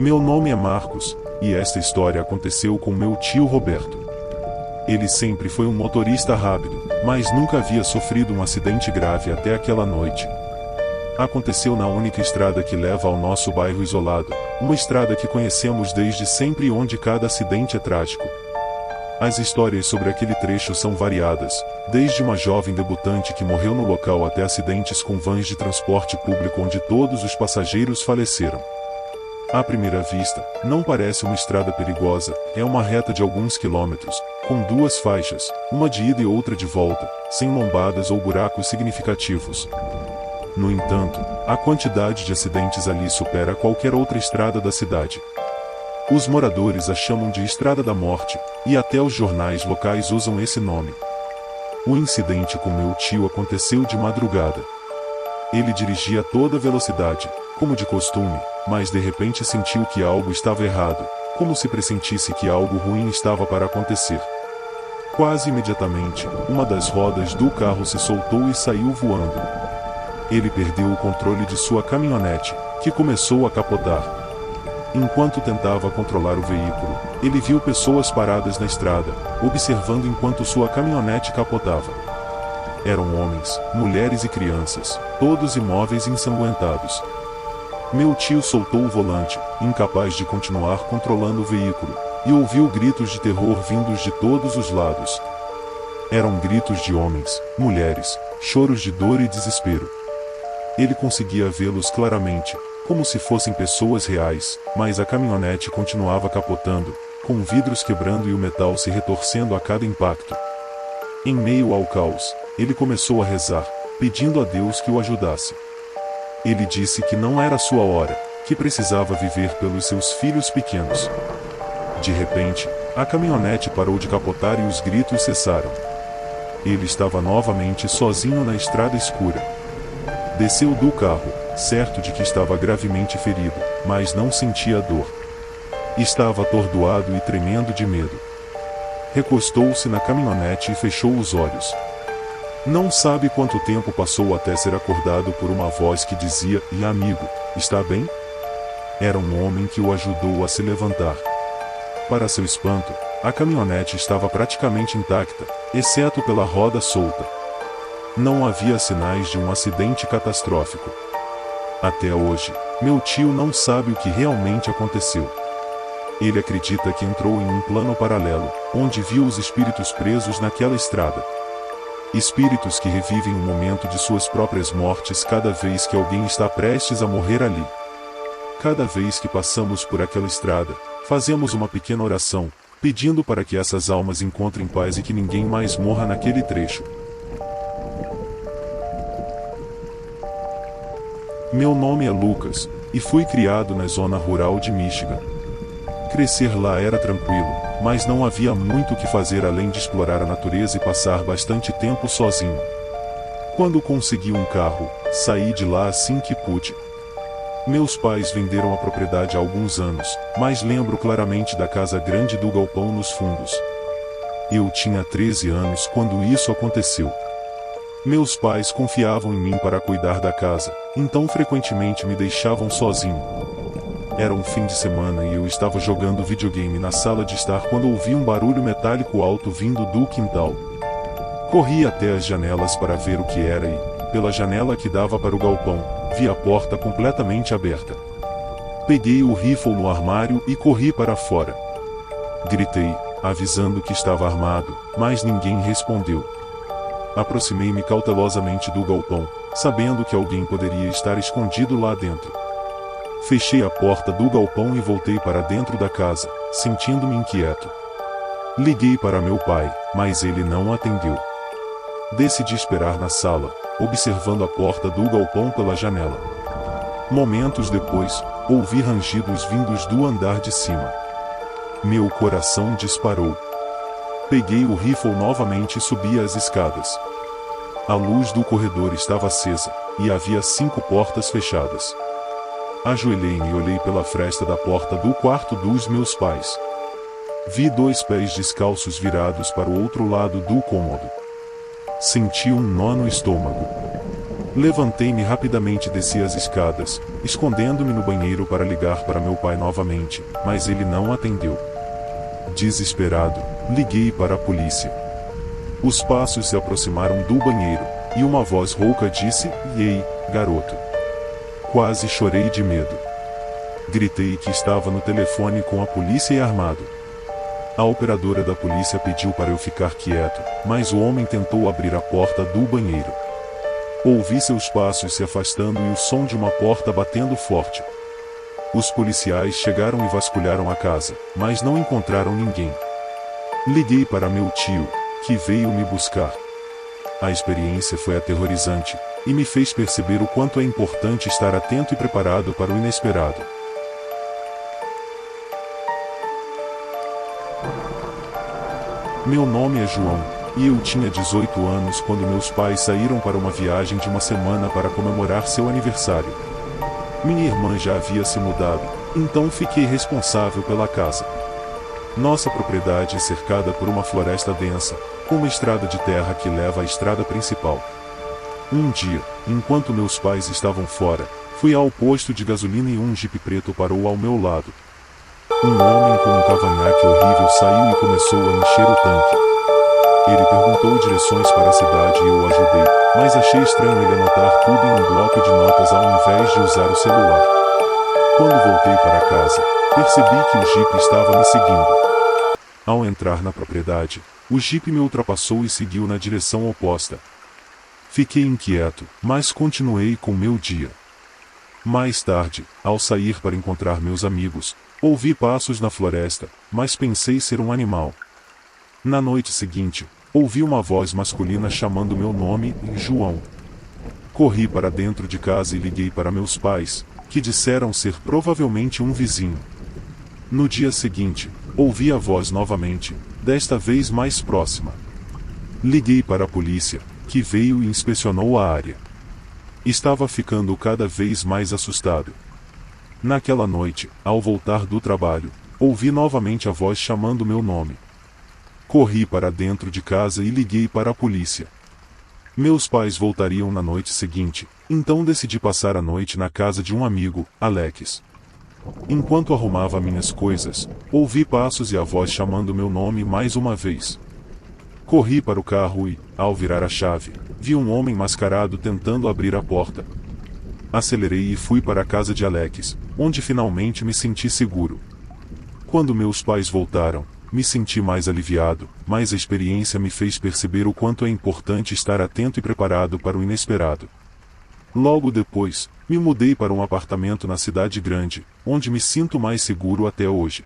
Meu nome é Marcos, e esta história aconteceu com meu tio Roberto. Ele sempre foi um motorista rápido, mas nunca havia sofrido um acidente grave até aquela noite. Aconteceu na única estrada que leva ao nosso bairro isolado, uma estrada que conhecemos desde sempre e onde cada acidente é trágico. As histórias sobre aquele trecho são variadas, desde uma jovem debutante que morreu no local até acidentes com vans de transporte público onde todos os passageiros faleceram. À primeira vista, não parece uma estrada perigosa, é uma reta de alguns quilômetros, com duas faixas, uma de ida e outra de volta, sem lombadas ou buracos significativos. No entanto, a quantidade de acidentes ali supera qualquer outra estrada da cidade. Os moradores a chamam de Estrada da Morte, e até os jornais locais usam esse nome. O incidente com meu tio aconteceu de madrugada. Ele dirigia a toda velocidade, como de costume, mas de repente sentiu que algo estava errado, como se pressentisse que algo ruim estava para acontecer. Quase imediatamente, uma das rodas do carro se soltou e saiu voando. Ele perdeu o controle de sua caminhonete, que começou a capotar. Enquanto tentava controlar o veículo, ele viu pessoas paradas na estrada, observando enquanto sua caminhonete capotava. Eram homens, mulheres e crianças, todos imóveis e ensanguentados. Meu tio soltou o volante, incapaz de continuar controlando o veículo, e ouviu gritos de terror vindos de todos os lados. Eram gritos de homens, mulheres, choros de dor e desespero. Ele conseguia vê-los claramente, como se fossem pessoas reais, mas a caminhonete continuava capotando, com vidros quebrando e o metal se retorcendo a cada impacto. Em meio ao caos, ele começou a rezar, pedindo a Deus que o ajudasse. Ele disse que não era sua hora, que precisava viver pelos seus filhos pequenos. De repente, a caminhonete parou de capotar e os gritos cessaram. Ele estava novamente sozinho na estrada escura. Desceu do carro, certo de que estava gravemente ferido, mas não sentia dor. Estava atordoado e tremendo de medo. Recostou-se na caminhonete e fechou os olhos. Não sabe quanto tempo passou até ser acordado por uma voz que dizia: "E amigo, está bem?" Era um homem que o ajudou a se levantar. Para seu espanto, a caminhonete estava praticamente intacta, exceto pela roda solta. Não havia sinais de um acidente catastrófico. Até hoje, meu tio não sabe o que realmente aconteceu. Ele acredita que entrou em um plano paralelo, onde viu os espíritos presos naquela estrada. Espíritos que revivem o momento de suas próprias mortes cada vez que alguém está prestes a morrer ali. Cada vez que passamos por aquela estrada, fazemos uma pequena oração, pedindo para que essas almas encontrem paz e que ninguém mais morra naquele trecho. Meu nome é Lucas, e fui criado na zona rural de Michigan. Crescer lá era tranquilo, mas não havia muito o que fazer além de explorar a natureza e passar bastante tempo sozinho. Quando consegui um carro, saí de lá assim que pude. Meus pais venderam a propriedade há alguns anos, mas lembro claramente da casa grande do galpão nos fundos. Eu tinha 13 anos quando isso aconteceu. Meus pais confiavam em mim para cuidar da casa, então frequentemente me deixavam sozinho. Era um fim de semana e eu estava jogando videogame na sala de estar quando ouvi um barulho metálico alto vindo do quintal. Corri até as janelas para ver o que era e, pela janela que dava para o galpão, vi a porta completamente aberta. Peguei o rifle no armário e corri para fora. Gritei, avisando que estava armado, mas ninguém respondeu. Aproximei-me cautelosamente do galpão, sabendo que alguém poderia estar escondido lá dentro. Fechei a porta do galpão e voltei para dentro da casa, sentindo-me inquieto. Liguei para meu pai, mas ele não atendeu. Decidi esperar na sala, observando a porta do galpão pela janela. Momentos depois, ouvi rangidos vindos do andar de cima. Meu coração disparou. Peguei o rifle novamente e subi as escadas. A luz do corredor estava acesa, e havia 5 portas fechadas. Ajoelhei-me e olhei pela fresta da porta do quarto dos meus pais. Vi 2 pés descalços virados para o outro lado do cômodo. Senti um nó no estômago. Levantei-me rapidamente e desci as escadas, escondendo-me no banheiro para ligar para meu pai novamente, mas ele não atendeu. Desesperado, liguei para a polícia. Os passos se aproximaram do banheiro, e uma voz rouca disse: "Ei, garoto." Quase chorei de medo. Gritei que estava no telefone com a polícia e armado. A operadora da polícia pediu para eu ficar quieto, mas o homem tentou abrir a porta do banheiro. Ouvi seus passos se afastando e o som de uma porta batendo forte. Os policiais chegaram e vasculharam a casa, mas não encontraram ninguém. Liguei para meu tio, que veio me buscar. A experiência foi aterrorizante, e me fez perceber o quanto é importante estar atento e preparado para o inesperado. Meu nome é João. E eu tinha 18 anos quando meus pais saíram para uma viagem de uma semana para comemorar seu aniversário. Minha irmã já havia se mudado, então fiquei responsável pela casa. Nossa propriedade é cercada por uma floresta densa, com uma estrada de terra que leva à estrada principal. Um dia, enquanto meus pais estavam fora, fui ao posto de gasolina e um jipe preto parou ao meu lado. Um homem com um cavanhaque horrível saiu e começou a encher o tanque. Ele perguntou direções para a cidade e eu ajudei, mas achei estranho ele anotar tudo em um bloco de notas ao invés de usar o celular. Quando voltei para casa, percebi que o jipe estava me seguindo. Ao entrar na propriedade, o jipe me ultrapassou e seguiu na direção oposta. Fiquei inquieto, mas continuei com meu dia. Mais tarde, ao sair para encontrar meus amigos, ouvi passos na floresta, mas pensei ser um animal. Na noite seguinte, ouvi uma voz masculina chamando meu nome, João. Corri para dentro de casa e liguei para meus pais, que disseram ser provavelmente um vizinho. No dia seguinte, ouvi a voz novamente, desta vez mais próxima. Liguei para a polícia, que veio e inspecionou a área. Estava ficando cada vez mais assustado. Naquela noite, ao voltar do trabalho, ouvi novamente a voz chamando meu nome. Corri para dentro de casa e liguei para a polícia. Meus pais voltariam na noite seguinte, então decidi passar a noite na casa de um amigo, Alex. Enquanto arrumava minhas coisas, ouvi passos e a voz chamando meu nome mais uma vez. Corri para o carro e, ao virar a chave, vi um homem mascarado tentando abrir a porta. Acelerei e fui para a casa de Alex, onde finalmente me senti seguro. Quando meus pais voltaram, me senti mais aliviado, mas a experiência me fez perceber o quanto é importante estar atento e preparado para o inesperado. Logo depois, me mudei para um apartamento na cidade grande, onde me sinto mais seguro até hoje.